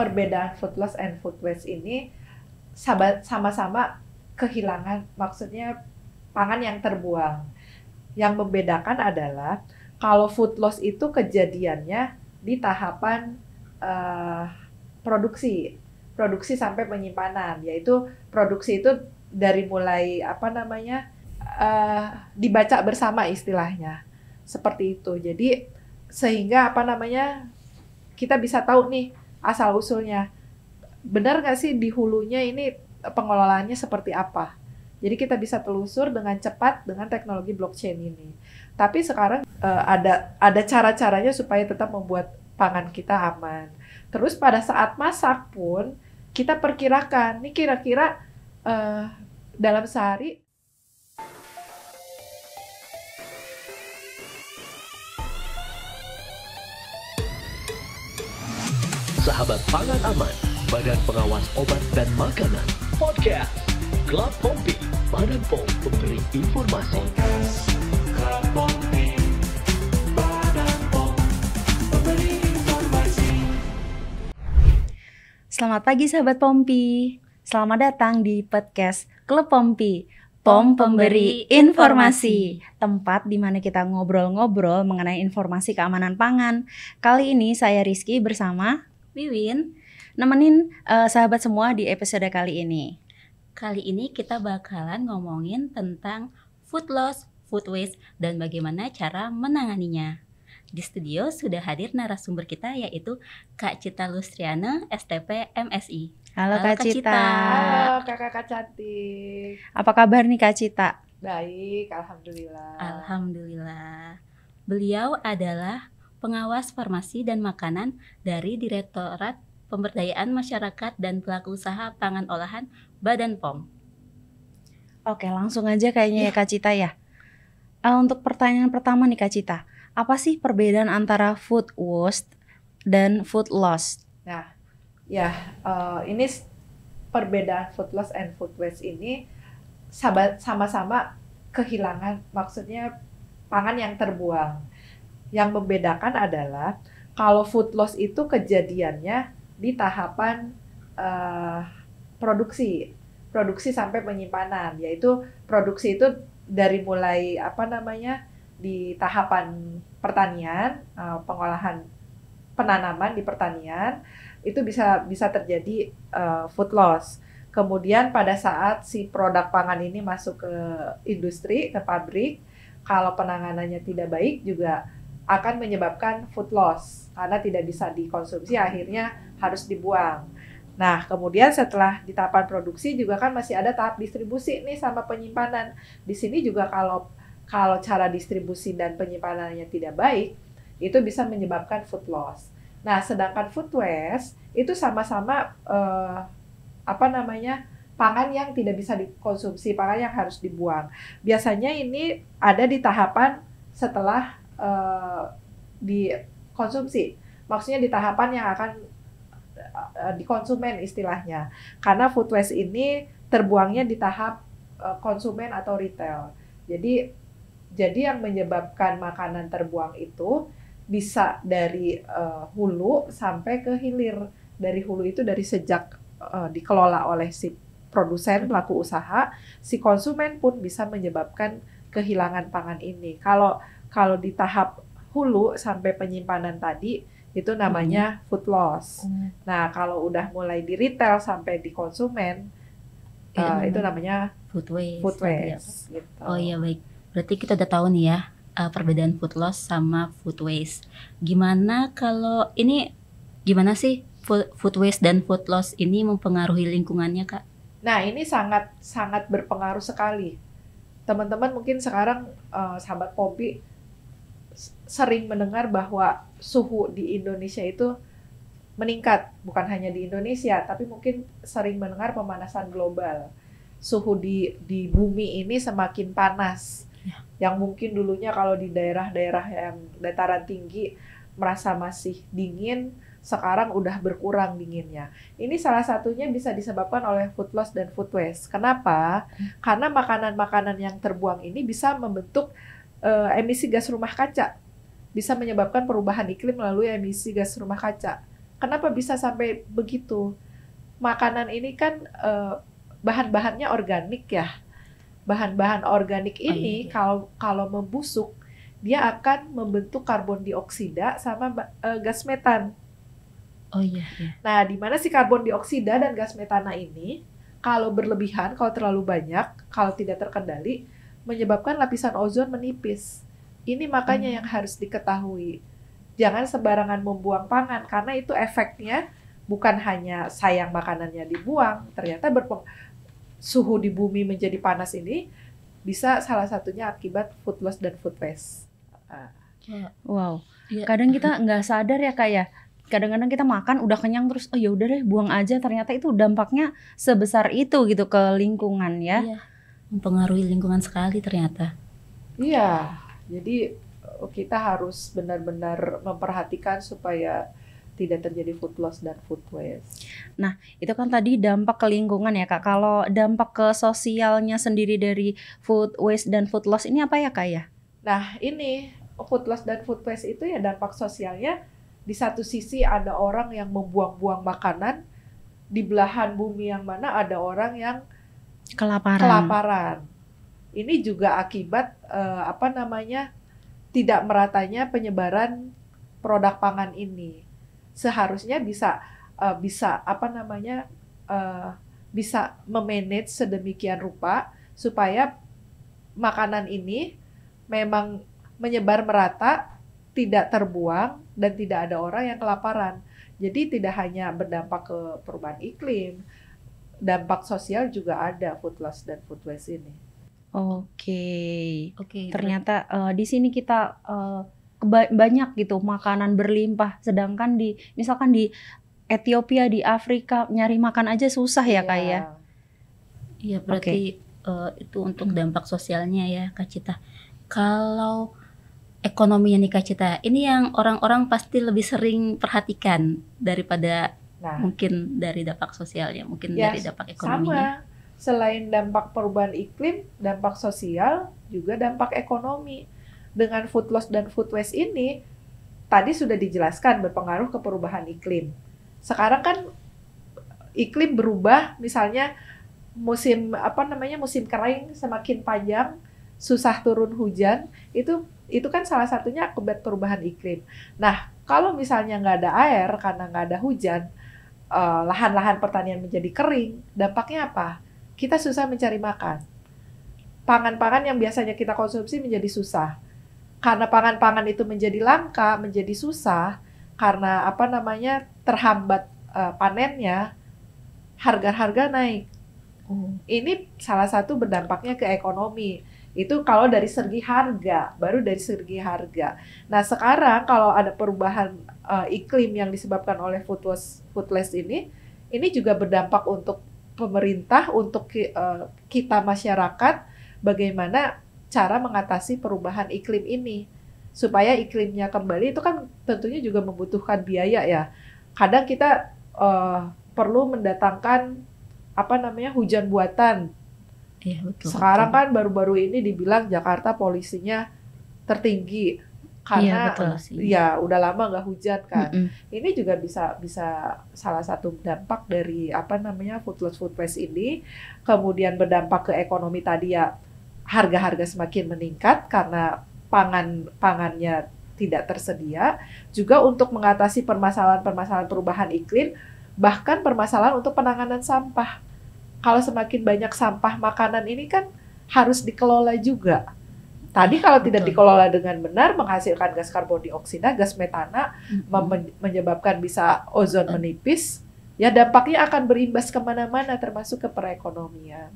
perbedaan food loss and food waste ini sama-sama kehilangan, maksudnya pangan yang terbuang. Yang membedakan adalah kalau food loss itu kejadiannya di tahapan produksi sampai penyimpanan, yaitu produksi itu dari mulai dibaca bersama istilahnya seperti itu. Jadi sehingga kita bisa tahu nih asal usulnya, benar nggak sih di hulunya ini pengelolaannya seperti apa. Jadi kita bisa telusur dengan cepat dengan teknologi blockchain ini. Tapi sekarang ada cara-caranya supaya tetap membuat pangan kita aman. Terus pada saat masak pun kita perkirakan, nih kira-kira dalam sehari. Sahabat Pangan Aman, Badan Pengawas Obat dan Makanan, Podcast Klub Pompi, Badan POM memberi informasi. Klub Pompi, Badan POM memberi informasi. Selamat pagi sahabat Pompi, selamat datang di podcast Klub Pompi, POM pemberi informasi, tempat di mana kita ngobrol-ngobrol mengenai informasi keamanan pangan. Kali ini saya Rizky bersama Wiwin, nemenin sahabat semua di episode kali ini. Kali ini kita bakalan ngomongin tentang food loss, food waste, dan bagaimana cara menanganinya. Di studio sudah hadir narasumber kita yaitu Kak Cita Lustriana, STP MSI. Halo Kak Cita. Halo kakak cantik. Apa kabar nih Kak Cita? Baik, alhamdulillah. Alhamdulillah. Beliau adalah pengawas farmasi dan makanan dari Direktorat Pemberdayaan Masyarakat dan Pelaku Usaha Pangan Olahan Badan POM. Oke, langsung aja kayaknya ya Kak Cita ya. Untuk pertanyaan pertama nih Kak Cita, apa sih perbedaan antara food waste dan food loss? Nah, ini perbedaan food loss and food waste ini sama-sama kehilangan, maksudnya pangan yang terbuang. Yang membedakan adalah kalau food loss itu kejadiannya di tahapan produksi sampai penyimpanan, yaitu produksi itu dari mulai di tahapan pertanian, pengolahan penanaman di pertanian itu bisa terjadi food loss. Kemudian pada saat si produk pangan ini masuk ke industri, ke pabrik, kalau penanganannya tidak baik juga akan menyebabkan food loss karena tidak bisa dikonsumsi, akhirnya harus dibuang. Nah, kemudian setelah di tahapan produksi juga kan masih ada tahap distribusi nih sama penyimpanan. Di sini juga kalau cara distribusi dan penyimpanannya tidak baik, itu bisa menyebabkan food loss. Nah, sedangkan food waste itu sama-sama pangan yang tidak bisa dikonsumsi, pangan yang harus dibuang. Biasanya ini ada di tahapan setelah dikonsumsi, maksudnya di tahapan yang akan dikonsumen istilahnya, karena food waste ini terbuangnya di tahap konsumen atau retail. Jadi yang menyebabkan makanan terbuang itu bisa dari hulu sampai ke hilir. Dari hulu itu dari sejak dikelola oleh si produsen pelaku usaha, si konsumen pun bisa menyebabkan kehilangan pangan ini. Kalau di tahap hulu sampai penyimpanan tadi, itu namanya food loss. Nah, kalau udah mulai di retail sampai di konsumen, itu namanya food waste. Food waste gitu. Oh iya, baik. Berarti kita udah tahu nih ya perbedaan food loss sama food waste. Gimana sih food waste dan food loss ini mempengaruhi lingkungannya, Kak? Nah, ini sangat berpengaruh sekali. Teman-teman mungkin sekarang sahabat Pompi sering mendengar bahwa suhu di Indonesia itu meningkat. Bukan hanya di Indonesia, tapi mungkin sering mendengar pemanasan global. Suhu di bumi ini semakin panas. Yang mungkin dulunya kalau di daerah-daerah yang dataran tinggi merasa masih dingin, sekarang udah berkurang dinginnya. Ini salah satunya bisa disebabkan oleh food loss dan food waste. Kenapa? Karena makanan-makanan yang terbuang ini bisa membentuk emisi gas rumah kaca. Bisa menyebabkan perubahan iklim melalui emisi gas rumah kaca. Kenapa bisa sampai begitu? Makanan ini kan bahan-bahannya organik ya. Bahan-bahan organik ini kalau membusuk, dia akan membentuk karbon dioksida sama gas metan. Oh iya. Nah, di mana si karbon dioksida dan gas metana ini kalau berlebihan, kalau terlalu banyak, kalau tidak terkendali, menyebabkan lapisan ozon menipis. Ini makanya yang harus diketahui. Jangan sembarangan membuang pangan, karena itu efeknya bukan hanya sayang makanannya dibuang, ternyata suhu di bumi menjadi panas ini bisa salah satunya akibat food loss dan food waste. Wow, Iya. kadang kita nggak sadar ya Kak ya. Kadang-kadang kita makan udah kenyang terus, oh ya udah deh buang aja. Ternyata itu dampaknya sebesar itu gitu ke lingkungan ya. Iya. Mempengaruhi lingkungan sekali ternyata. Iya, jadi kita harus benar-benar memperhatikan supaya tidak terjadi food loss dan food waste. Nah, itu kan tadi dampak ke lingkungan ya Kak. Kalau dampak ke sosialnya sendiri dari food waste dan food loss ini apa ya Kak ya? Nah, ini food loss dan food waste itu ya dampak sosialnya, di satu sisi ada orang yang membuang-buang makanan, di belahan bumi yang mana ada orang yang kelaparan. Ini juga akibat tidak meratanya penyebaran produk pangan ini. Seharusnya bisa memanage sedemikian rupa supaya makanan ini memang menyebar merata, tidak terbuang, dan tidak ada orang yang kelaparan. Jadi tidak hanya berdampak ke perubahan iklim, dampak sosial juga ada food loss dan food waste ini. Oke. Ternyata di sini kita banyak gitu makanan berlimpah, sedangkan misalkan di Ethiopia, di Afrika nyari makan aja susah ya Kak ya. Iya, berarti itu untuk dampak sosialnya ya Kak Cita. Kalau ekonominya nih Kak Cita, ini yang orang-orang pasti lebih sering perhatikan daripada mungkin dari dampak sosialnya, mungkin dari dampak ekonominya. Sama, selain dampak perubahan iklim, dampak sosial, juga dampak ekonomi. Dengan food loss dan food waste ini, tadi sudah dijelaskan berpengaruh ke perubahan iklim. Sekarang kan iklim berubah, misalnya musim kering semakin panjang, susah turun hujan, itu kan salah satunya akibat perubahan iklim. Nah, kalau misalnya nggak ada air karena nggak ada hujan, lahan-lahan pertanian menjadi kering, dampaknya apa? Kita susah mencari makan. Pangan-pangan yang biasanya kita konsumsi menjadi susah. Karena pangan-pangan itu menjadi langka, menjadi susah, karena terhambat panennya, harga-harga naik. Ini salah satu berdampaknya ke ekonomi. Itu kalau dari segi harga, baru dari segi harga. Nah, sekarang kalau ada perubahan iklim yang disebabkan oleh food waste ini juga berdampak untuk pemerintah, untuk kita masyarakat, bagaimana cara mengatasi perubahan iklim ini. Supaya iklimnya kembali, itu kan tentunya juga membutuhkan biaya ya. Kadang kita perlu mendatangkan hujan buatan. Iya, betul. Sekarang kan baru-baru ini dibilang Jakarta polusinya tertinggi karena udah lama nggak hujan kan. Ini juga bisa salah satu dampak dari food loss food waste ini. Kemudian berdampak ke ekonomi tadi ya, harga-harga semakin meningkat karena pangannya tidak tersedia. Juga untuk mengatasi permasalahan perubahan iklim, bahkan permasalahan untuk penanganan sampah. Kalau semakin banyak sampah makanan ini kan harus dikelola juga. Tadi kalau tidak dikelola dengan benar, menghasilkan gas karbon dioksida, gas metana, menyebabkan bisa ozon menipis, ya dampaknya akan berimbas kemana-mana, termasuk ke perekonomian.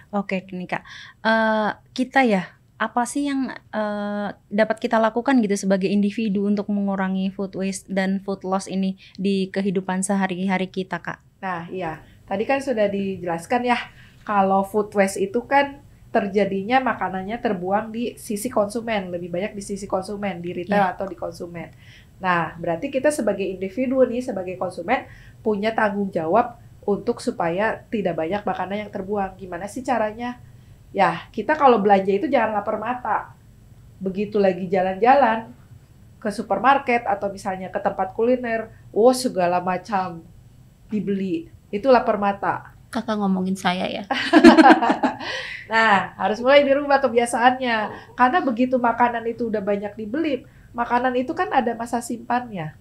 Oke, nih Kak, kita ya, apa sih yang dapat kita lakukan gitu sebagai individu untuk mengurangi food waste dan food loss ini di kehidupan sehari-hari kita, Kak? Nah, iya. Tadi kan sudah dijelaskan ya, kalau food waste itu kan terjadinya makanannya terbuang di sisi konsumen, lebih banyak di sisi konsumen, di retail atau di konsumen. Nah, berarti kita sebagai individu nih, sebagai konsumen, punya tanggung jawab untuk supaya tidak banyak makanan yang terbuang. Gimana sih caranya? Ya, kita kalau belanja itu jangan lapar mata. Begitu lagi jalan-jalan, ke supermarket atau misalnya ke tempat kuliner, segala macam dibeli. Itu lapar mata. Kakak ngomongin saya ya. Nah, harus mulai dirubah kebiasaannya. Karena begitu makanan itu udah banyak dibeli, makanan itu kan ada masa simpannya.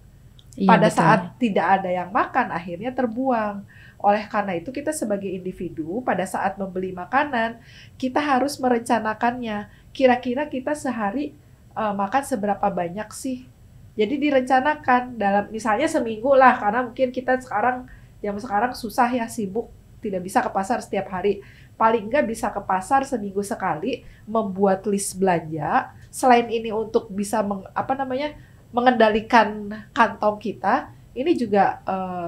Iya, Pada betul. saat tidak ada yang makan, akhirnya terbuang. Oleh karena itu kita sebagai individu pada saat membeli makanan, kita harus merencanakannya. Kira-kira kita sehari makan seberapa banyak sih? Jadi direncanakan dalam misalnya seminggu lah, karena mungkin kita sekarang susah ya, sibuk, tidak bisa ke pasar setiap hari. Paling nggak bisa ke pasar seminggu sekali, membuat list belanja. Selain ini untuk bisa mengendalikan kantong kita, ini juga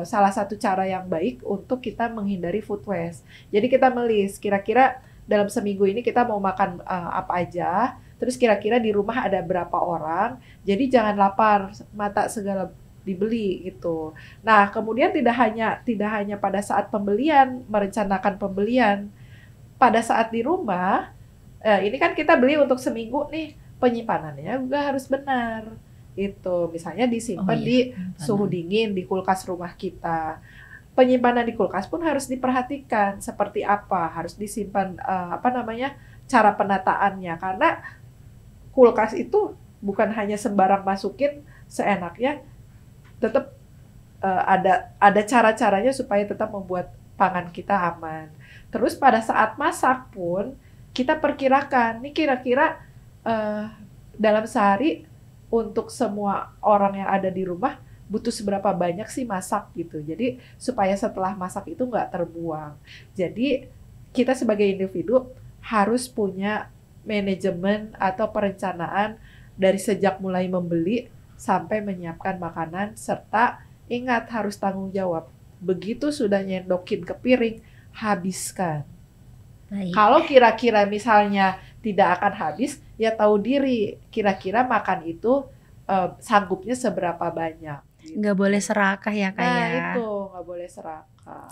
salah satu cara yang baik untuk kita menghindari food waste. Jadi kita melis, kira-kira dalam seminggu ini kita mau makan apa aja, terus kira-kira di rumah ada berapa orang, jadi jangan lapar mata segala dibeli gitu. Nah, kemudian tidak hanya pada saat pembelian, merencanakan pembelian, pada saat di rumah, ini kan kita beli untuk seminggu nih, penyimpanannya juga harus benar. Itu misalnya disimpan di suhu dingin di kulkas rumah kita. Penyimpanan di kulkas pun harus diperhatikan seperti apa, harus disimpan cara penataannya, karena kulkas itu bukan hanya sembarang masukin seenaknya, tetap ada cara-caranya supaya tetap membuat pangan kita aman. Terus pada saat masak pun kita perkirakan, nih kira-kira dalam sehari untuk semua orang yang ada di rumah butuh seberapa banyak sih masak gitu. Jadi supaya setelah masak itu nggak terbuang. Jadi kita sebagai individu harus punya manajemen atau perencanaan dari sejak mulai membeli sampai menyiapkan makanan, serta ingat harus tanggung jawab. Begitu sudah nyendokin ke piring, habiskan. Baik. Kalau kira-kira misalnya tidak akan habis, ya tahu diri kira-kira makan itu sanggupnya seberapa banyak. Nggak boleh serakah ya Kak Nah ya. itu nggak boleh serakah.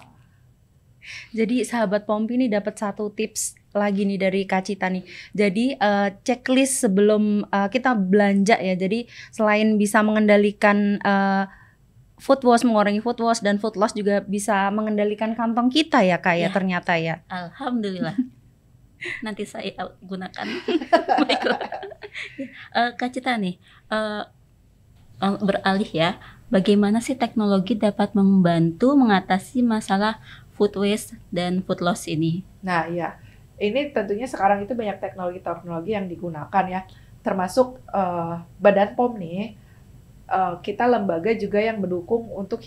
Jadi sahabat Pompi nih dapat satu tips lagi nih dari Kak Cita nih. Jadi checklist sebelum kita belanja ya. Jadi selain bisa mengendalikan food waste, mengurangi food waste dan food loss, juga bisa mengendalikan kantong kita ya Kak ya, ternyata ya. Alhamdulillah. Nanti saya gunakan. Baiklah. Kak Cita nih, beralih ya. Bagaimana sih teknologi dapat membantu mengatasi masalah food waste dan food loss ini? Nah iya, ini tentunya sekarang itu banyak teknologi-teknologi yang digunakan ya. Termasuk Badan POM nih, kita lembaga juga yang mendukung untuk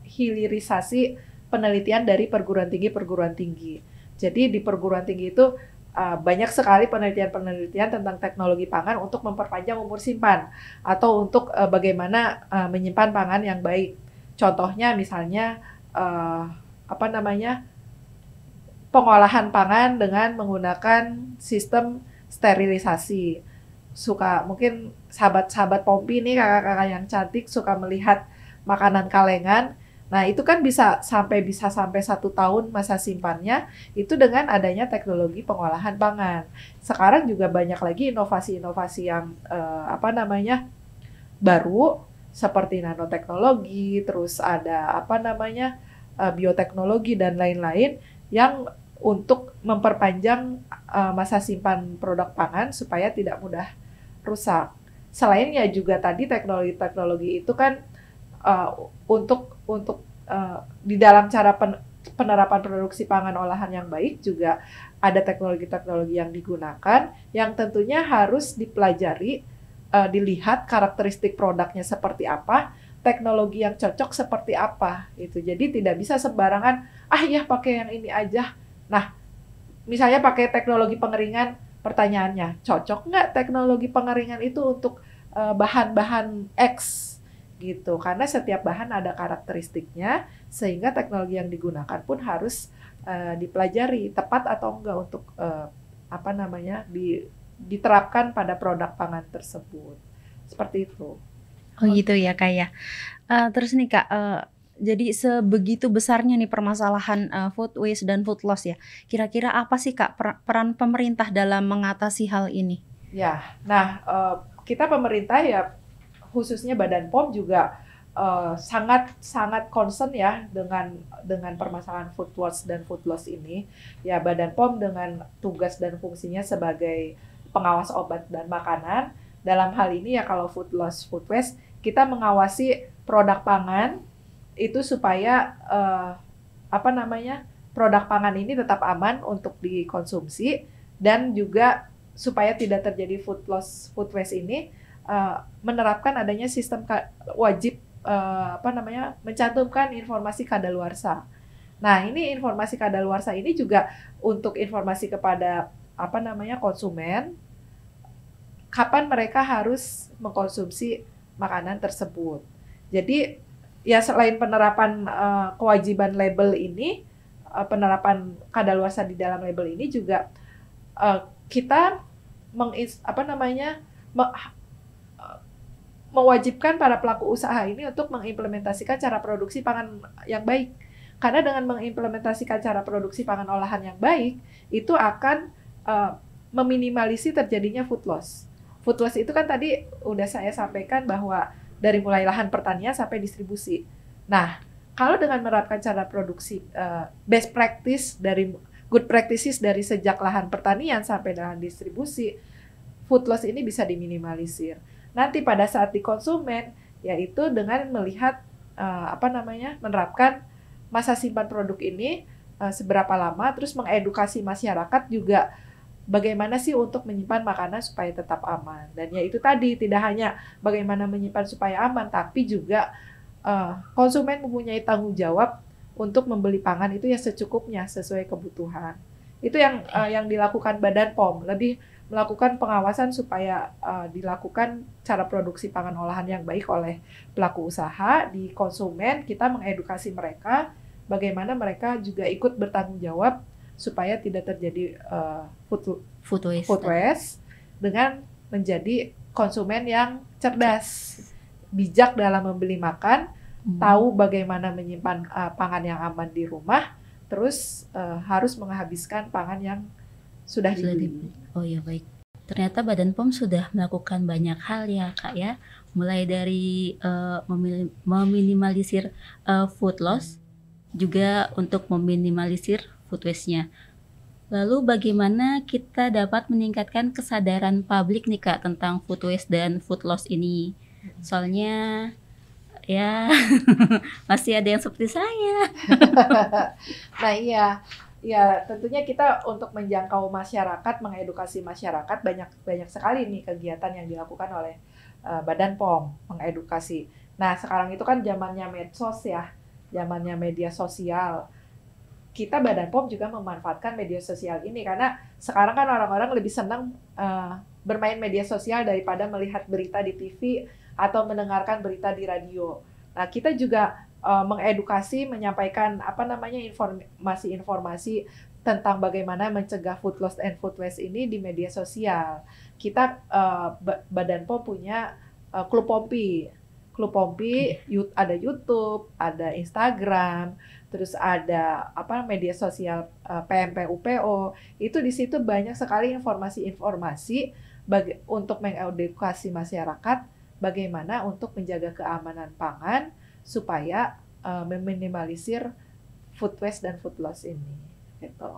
hilirisasi penelitian dari perguruan tinggi. Jadi di perguruan tinggi itu banyak sekali penelitian-penelitian tentang teknologi pangan untuk memperpanjang umur simpan atau untuk bagaimana menyimpan pangan yang baik. Contohnya misalnya pengolahan pangan dengan menggunakan sistem sterilisasi. Mungkin sahabat-sahabat Pompi nih, kakak-kakak yang cantik suka melihat makanan kalengan. Nah itu kan bisa sampai 1 tahun masa simpannya, itu dengan adanya teknologi pengolahan pangan. Sekarang juga banyak lagi inovasi-inovasi yang baru seperti nanoteknologi, terus ada bioteknologi dan lain-lain yang untuk memperpanjang masa simpan produk pangan supaya tidak mudah rusak. Selainnya juga tadi teknologi-teknologi itu kan untuk di dalam cara penerapan produksi pangan olahan yang baik juga ada teknologi-teknologi yang digunakan yang tentunya harus dipelajari, dilihat karakteristik produknya seperti apa, teknologi yang cocok seperti apa itu. Jadi tidak bisa sembarangan pakai yang ini aja. Nah, misalnya pakai teknologi pengeringan, pertanyaannya cocok nggak teknologi pengeringan itu untuk bahan-bahan X gitu, karena setiap bahan ada karakteristiknya sehingga teknologi yang digunakan pun harus dipelajari tepat atau enggak untuk diterapkan pada produk pangan tersebut. Seperti itu. Oh gitu ya Kak ya. Terus nih Kak, jadi sebegitu besarnya nih permasalahan food waste dan food loss ya. Kira-kira apa sih Kak peran pemerintah dalam mengatasi hal ini? Ya, nah kita pemerintah ya khususnya Badan POM juga sangat concern ya dengan permasalahan food waste dan food loss ini. Ya, Badan POM dengan tugas dan fungsinya sebagai pengawas obat dan makanan, dalam hal ini ya kalau food loss, food waste, kita mengawasi produk pangan itu supaya produk pangan ini tetap aman untuk dikonsumsi, dan juga supaya tidak terjadi food loss, food waste ini menerapkan adanya sistem wajib mencantumkan informasi kadaluarsa. Nah, ini informasi kadaluarsa ini juga untuk informasi kepada konsumen kapan mereka harus mengkonsumsi makanan tersebut. Jadi ya selain penerapan kewajiban label ini, penerapan kadaluarsa di dalam label ini juga kita mewajibkan para pelaku usaha ini untuk mengimplementasikan cara produksi pangan yang baik. Karena dengan mengimplementasikan cara produksi pangan olahan yang baik, itu akan meminimalisir terjadinya food loss. Food loss itu kan tadi udah saya sampaikan bahwa dari mulai lahan pertanian sampai distribusi. Nah, kalau dengan menerapkan cara produksi best practice good practices dari sejak lahan pertanian sampai lahan distribusi, food loss ini bisa diminimalisir. Nanti pada saat di konsumen, yaitu dengan melihat menerapkan masa simpan produk ini seberapa lama, terus mengedukasi masyarakat juga bagaimana sih untuk menyimpan makanan supaya tetap aman. Dan ya itu tadi, tidak hanya bagaimana menyimpan supaya aman, tapi juga konsumen mempunyai tanggung jawab untuk membeli pangan itu ya secukupnya, sesuai kebutuhan. Itu yang dilakukan Badan POM, lebih melakukan pengawasan supaya dilakukan cara produksi pangan olahan yang baik oleh pelaku usaha. Di konsumen kita mengedukasi mereka bagaimana mereka juga ikut bertanggung jawab supaya tidak terjadi food waste dengan menjadi konsumen yang cerdas, bijak dalam membeli makan, tahu bagaimana menyimpan pangan yang aman di rumah, terus harus menghabiskan pangan yang sudah dibeli. Oh ya, baik. Ternyata Badan POM sudah melakukan banyak hal ya Kak ya, mulai dari meminimalisir food loss, juga untuk meminimalisir food waste-nya. Lalu bagaimana kita dapat meningkatkan kesadaran publik nih Kak tentang food waste dan food loss ini? Soalnya ya masih ada yang seperti saya. Nah iya, ya tentunya kita untuk menjangkau masyarakat, mengedukasi masyarakat, banyak sekali nih kegiatan yang dilakukan oleh Badan POM mengedukasi. Nah sekarang itu kan zamannya medsos ya, zamannya media sosial. Kita Badan POM juga memanfaatkan media sosial ini karena sekarang kan orang-orang lebih senang bermain media sosial daripada melihat berita di TV atau mendengarkan berita di radio. Nah, kita juga mengedukasi, menyampaikan informasi-informasi tentang bagaimana mencegah food loss and food waste ini di media sosial. Kita Badan POM punya Klub Pompi. Klub Pompi ada YouTube, ada Instagram, terus ada media sosial PMP UPO. Itu di situ banyak sekali informasi-informasi untuk mengedukasi masyarakat bagaimana untuk menjaga keamanan pangan supaya meminimalisir food waste dan food loss ini. Gitu.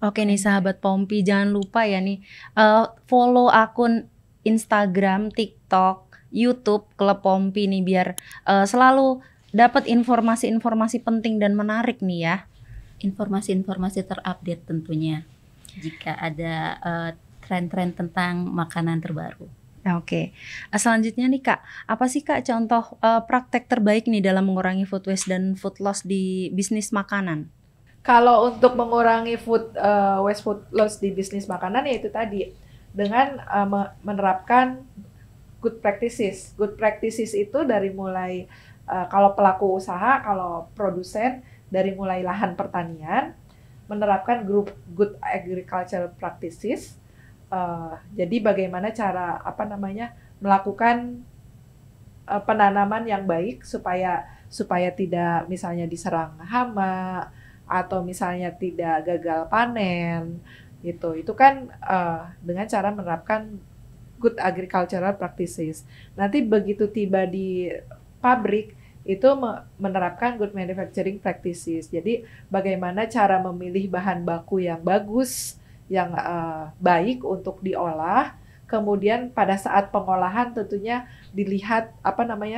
Oke nih sahabat Pompi, jangan lupa ya nih follow akun Instagram, TikTok, YouTube Klub Pompi nih biar selalu dapat informasi-informasi penting dan menarik nih ya. Informasi-informasi terupdate tentunya jika ada tren-tren tentang makanan terbaru. Oke. Selanjutnya nih Kak, apa sih Kak contoh praktek terbaik nih dalam mengurangi food waste dan food loss di bisnis makanan? Kalau untuk mengurangi food waste, food loss di bisnis makanan ya itu tadi dengan menerapkan good practices. Good practices itu dari mulai kalau pelaku usaha, kalau produsen dari mulai lahan pertanian menerapkan good agricultural practices. Jadi bagaimana cara melakukan penanaman yang baik supaya tidak misalnya diserang hama atau misalnya tidak gagal panen gitu. Itu kan dengan cara menerapkan good agricultural practices. Nanti begitu tiba di pabrik itu menerapkan good manufacturing practices. Jadi bagaimana cara memilih bahan baku yang bagus, yang baik untuk diolah. Kemudian pada saat pengolahan tentunya dilihat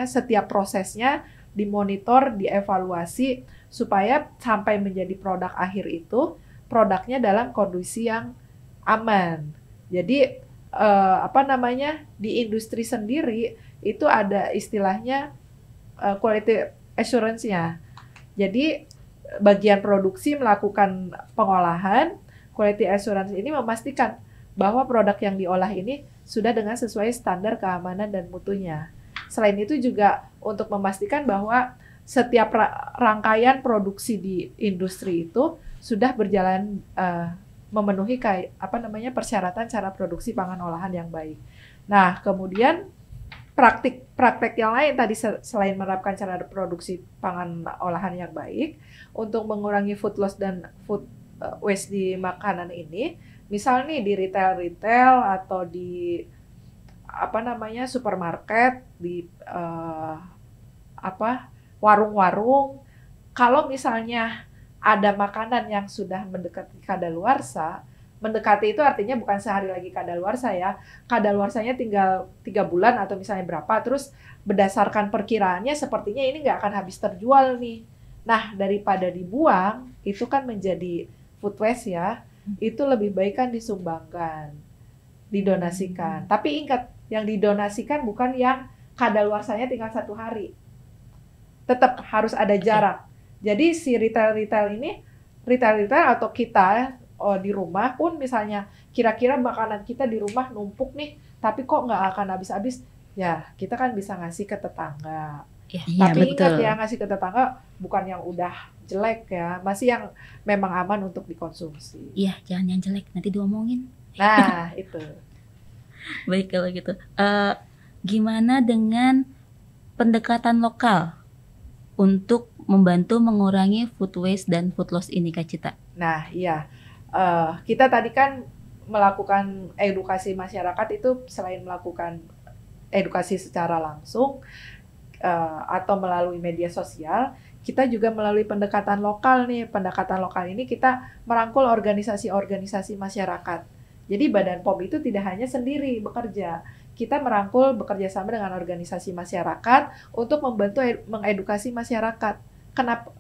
setiap prosesnya dimonitor, dievaluasi supaya sampai menjadi produk akhir itu produknya dalam kondisi yang aman. Jadi di industri sendiri itu ada istilahnya quality assurance-nya. Jadi bagian produksi melakukan pengolahan, quality assurance ini memastikan bahwa produk yang diolah ini sudah dengan sesuai standar keamanan dan mutunya. Selain itu juga untuk memastikan bahwa setiap rangkaian produksi di industri itu sudah berjalan memenuhi persyaratan cara produksi pangan olahan yang baik. Nah, kemudian praktik yang lain tadi selain menerapkan cara produksi pangan olahan yang baik untuk mengurangi food loss dan food waste di makanan ini, misal nih di retail atau di supermarket, di warung-warung, kalau misalnya ada makanan yang sudah mendekati kadaluarsa, mendekati itu artinya bukan sehari lagi kadaluarsa ya, kadaluarsanya tinggal 3 bulan atau misalnya berapa, terus berdasarkan perkiraannya sepertinya ini nggak akan habis terjual nih. Nah, daripada dibuang, itu kan menjadi food waste ya, itu lebih baik kan disumbangkan, didonasikan. Tapi ingat, yang didonasikan bukan yang kadaluarsanya tinggal 1 hari. Tetap harus ada jarak. Jadi si retail atau kita di rumah pun misalnya kira-kira makanan kita di rumah numpuk nih, tapi kok nggak akan habis-habis, ya kita kan bisa ngasih ke tetangga. Iya, Tapi ingat betul. ya, ngasih ke tetangga bukan yang udah jelek ya, masih yang memang aman untuk dikonsumsi. Iya, jangan yang jelek, nanti diomongin. Nah, itu. Baik kalau gitu. Gimana dengan pendekatan lokal untuk membantu mengurangi food waste dan food loss ini, Kak Cita? Nah, iya. Kita tadi kan melakukan edukasi masyarakat itu selain melakukan edukasi secara langsung atau melalui media sosial, kita juga melalui pendekatan lokal nih. Pendekatan lokal ini kita merangkul organisasi-organisasi masyarakat. Jadi Badan POM itu tidak hanya sendiri bekerja. Kita bekerja sama dengan organisasi masyarakat untuk membantu mengedukasi masyarakat.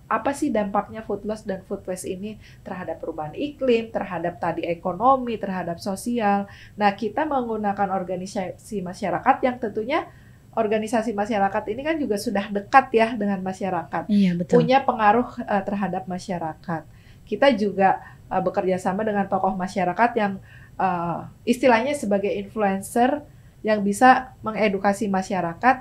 Apa sih dampaknya food loss dan food waste ini terhadap perubahan iklim, terhadap tadi ekonomi, terhadap sosial. Nah, kita menggunakan organisasi masyarakat yang tentunya organisasi masyarakat ini kan juga sudah dekat ya dengan masyarakat. Iya, betul. Punya pengaruh terhadap masyarakat. Kita juga bekerja sama dengan tokoh masyarakat yang istilahnya sebagai influencer yang bisa mengedukasi masyarakat.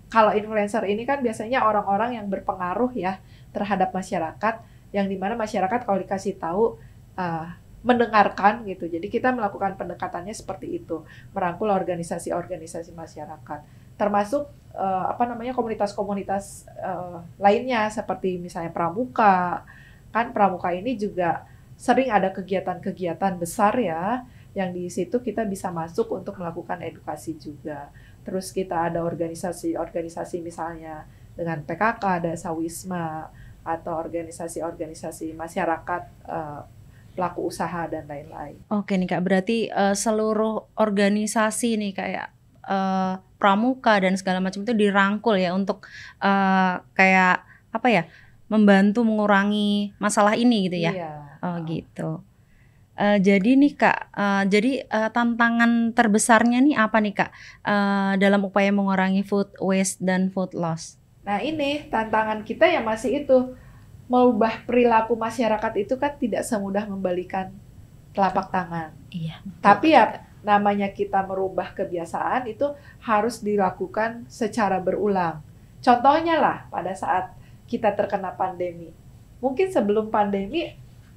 Kalau influencer ini kan biasanya orang-orang yang berpengaruh ya terhadap masyarakat, yang dimana masyarakat kalau dikasih tahu mendengarkan gitu. Jadi kita melakukan pendekatannya seperti itu, merangkul organisasi-organisasi masyarakat, termasuk komunitas-komunitas lainnya seperti misalnya Pramuka. Kan Pramuka ini juga sering ada kegiatan-kegiatan besar ya, yang di situ kita bisa masuk untuk melakukan edukasi juga. Terus kita ada organisasi-organisasi misalnya dengan PKK, ada Sawisma, atau organisasi-organisasi masyarakat, pelaku usaha dan lain-lain. Oke nih Kak, berarti seluruh organisasi nih kayak Pramuka dan segala macam itu dirangkul ya untuk membantu mengurangi masalah ini gitu ya. Iya. Oh gitu. Jadi nih Kak, tantangan terbesarnya nih apa nih Kak dalam upaya mengurangi food waste dan food loss? Nah ini tantangan kita yang masih itu, merubah perilaku masyarakat itu kan tidak semudah membalikan telapak tangan. Iya. Tapi ya namanya kita merubah kebiasaan itu harus dilakukan secara berulang. Contohnya lah pada saat kita terkena pandemi. Mungkin sebelum pandemi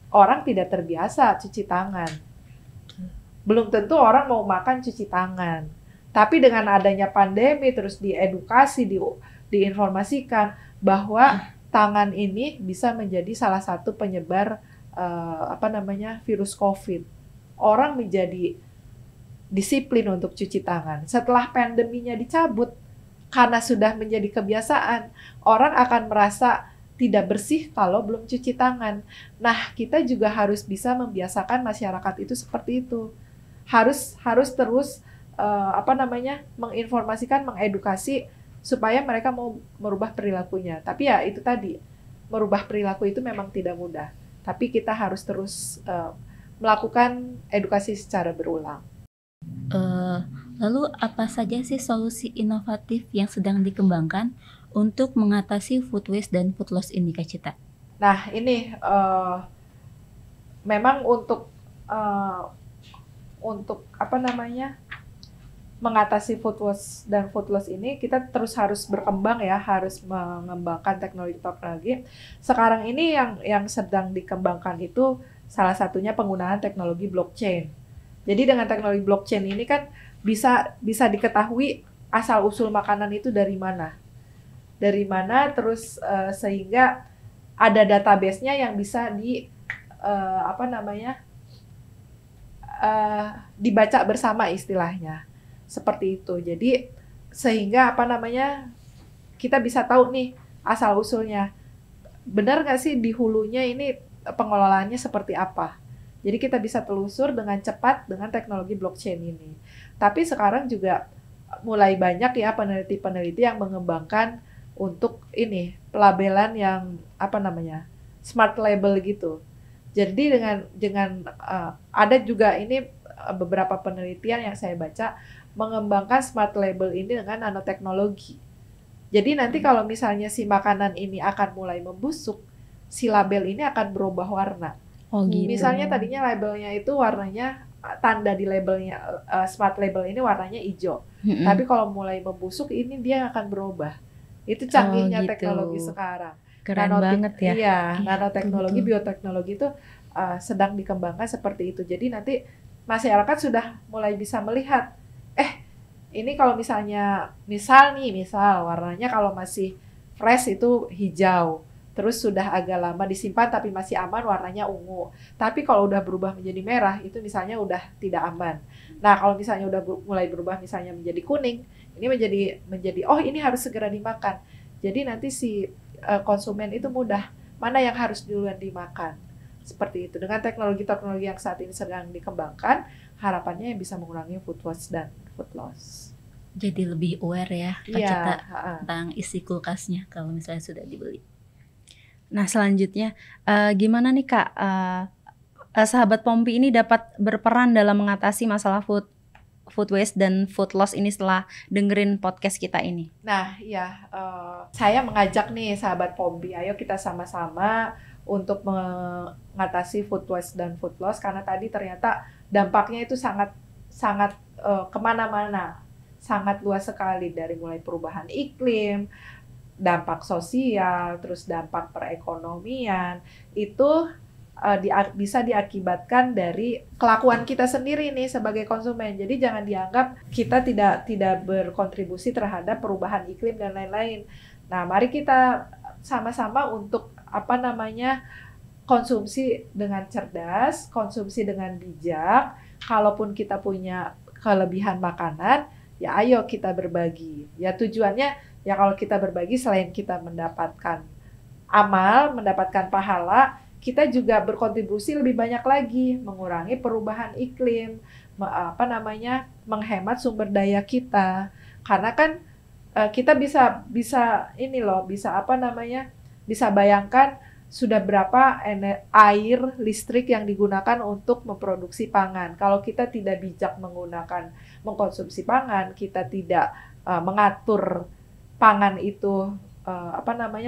orang tidak terbiasa cuci tangan. Belum tentu orang mau makan cuci tangan. Tapi dengan adanya pandemi terus diedukasi, diinformasikan bahwa tangan ini bisa menjadi salah satu penyebar virus COVID. Orang menjadi disiplin untuk cuci tangan. Setelah pandeminya dicabut, karena sudah menjadi kebiasaan, orang akan merasa tidak bersih kalau belum cuci tangan. Nah, kita juga harus bisa membiasakan masyarakat itu seperti itu. Harus terus menginformasikan, mengedukasi supaya mereka mau merubah perilakunya. Tapi ya itu tadi, merubah perilaku itu memang tidak mudah. Tapi kita harus terus melakukan edukasi secara berulang. Lalu apa saja sih solusi inovatif yang sedang dikembangkan untuk mengatasi food waste dan food loss ini, Kak Cita? Nah, ini memang untuk mengatasi food waste dan food loss ini kita terus harus berkembang ya, harus mengembangkan teknologi. Sekarang ini yang sedang dikembangkan itu salah satunya penggunaan teknologi blockchain. Jadi dengan teknologi blockchain ini kan bisa diketahui asal usul makanan itu dari mana, terus sehingga ada database-nya yang bisa dibaca bersama istilahnya. Seperti itu. Jadi sehingga kita bisa tahu nih asal usulnya. Benar nggak sih di hulunya ini pengelolaannya seperti apa? Jadi kita bisa telusur dengan cepat dengan teknologi blockchain ini. Tapi sekarang juga mulai banyak ya peneliti-peneliti yang mengembangkan untuk ini pelabelan yang smart label gitu. Jadi dengan ada juga ini beberapa penelitian yang saya baca mengembangkan smart label ini dengan nanoteknologi. Jadi nanti kalau misalnya si makanan ini akan mulai membusuk, si label ini akan berubah warna. Oh gitu. Misalnya tadinya labelnya itu warnanya, tanda di labelnya smart label ini warnanya hijau. Tapi kalau mulai membusuk ini dia akan berubah. Itu canggihnya gitu. Teknologi sekarang. Keren banget ya. Iya, nanoteknologi, bioteknologi itu sedang dikembangkan seperti itu. Jadi nanti masyarakat sudah mulai bisa melihat, ini kalau misal warnanya kalau masih fresh itu hijau. Terus sudah agak lama disimpan tapi masih aman warnanya ungu. Tapi kalau udah berubah menjadi merah itu misalnya udah tidak aman. Nah, kalau misalnya udah mulai berubah misalnya menjadi kuning, ini menjadi ini harus segera dimakan. Jadi nanti si konsumen itu mudah mana yang harus duluan dimakan. Seperti itu. Dengan teknologi-teknologi yang saat ini sedang dikembangkan, harapannya yang bisa mengurangi food waste dan food loss. Jadi lebih aware ya Kak Iya, Cita tentang isi kulkasnya kalau misalnya sudah dibeli. Nah selanjutnya gimana nih Kak, sahabat Pompi ini dapat berperan dalam mengatasi masalah food waste dan food loss ini setelah dengerin podcast kita ini? Nah, ya, saya mengajak nih sahabat Pompi, ayo kita sama-sama untuk mengatasi food waste dan food loss karena tadi ternyata dampaknya itu sangat kemana-mana, sangat luas sekali dari mulai perubahan iklim, dampak sosial, terus dampak perekonomian itu bisa diakibatkan dari kelakuan kita sendiri nih sebagai konsumen. Jadi jangan dianggap kita tidak berkontribusi terhadap perubahan iklim dan lain-lain. Nah, mari kita sama-sama untuk konsumsi dengan cerdas, konsumsi dengan bijak. Kalaupun kita punya kelebihan makanan, ya ayo kita berbagi. Ya tujuannya ya kalau kita berbagi selain kita mendapatkan amal, mendapatkan pahala, kita juga berkontribusi lebih banyak lagi mengurangi perubahan iklim, menghemat sumber daya kita. Karena kan kita bisa bayangkan sudah berapa air, listrik yang digunakan untuk memproduksi pangan. Kalau kita tidak bijak mengkonsumsi pangan, kita tidak mengatur pangan itu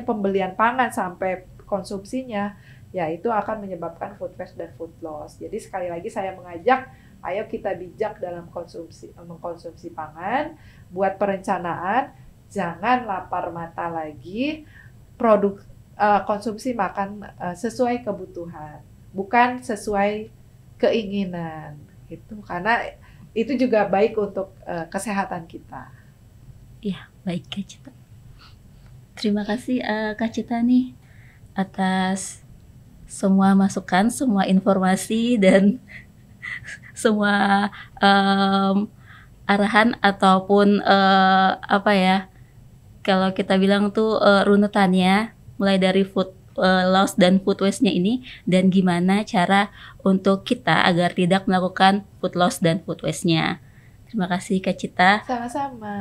pembelian pangan sampai konsumsinya, ya itu akan menyebabkan food waste dan food loss. Jadi sekali lagi saya mengajak, ayo kita bijak dalam mengkonsumsi pangan, buat perencanaan, jangan lapar mata lagi, konsumsi makan sesuai kebutuhan, bukan sesuai keinginan, gitu. Karena itu juga baik untuk kesehatan kita. Iya, baik Kak Cita. Terima kasih Kak Cita nih atas semua masukan, semua informasi dan semua arahan ataupun apa ya, kalau kita bilang tuh runutannya mulai dari food loss dan food waste-nya ini, dan gimana cara untuk kita agar tidak melakukan food loss dan food waste-nya. Terima kasih Kak Cita. Sama-sama.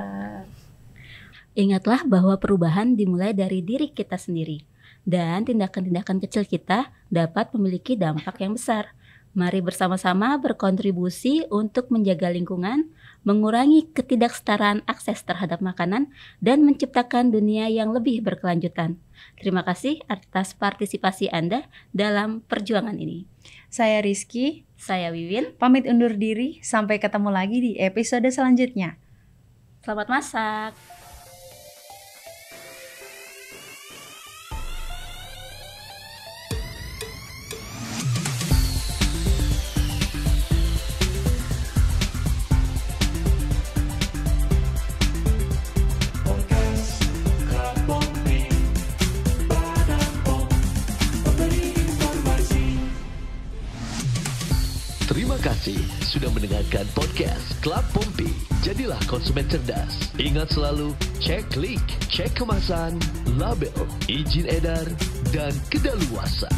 Ingatlah bahwa perubahan dimulai dari diri kita sendiri, dan tindakan-tindakan kecil kita dapat memiliki dampak yang besar. Mari bersama-sama berkontribusi untuk menjaga lingkungan, mengurangi ketidaksetaraan akses terhadap makanan, dan menciptakan dunia yang lebih berkelanjutan. Terima kasih atas partisipasi Anda dalam perjuangan ini. Saya Rizky, Saya Wiwin. pamit undur diri. Sampai ketemu lagi di episode selanjutnya. Selamat masak. Terima kasih sudah mendengarkan podcast Klub Pompi. Jadilah konsumen cerdas. Ingat selalu, cek klik, cek kemasan, label, izin edar, dan kedaluarsa.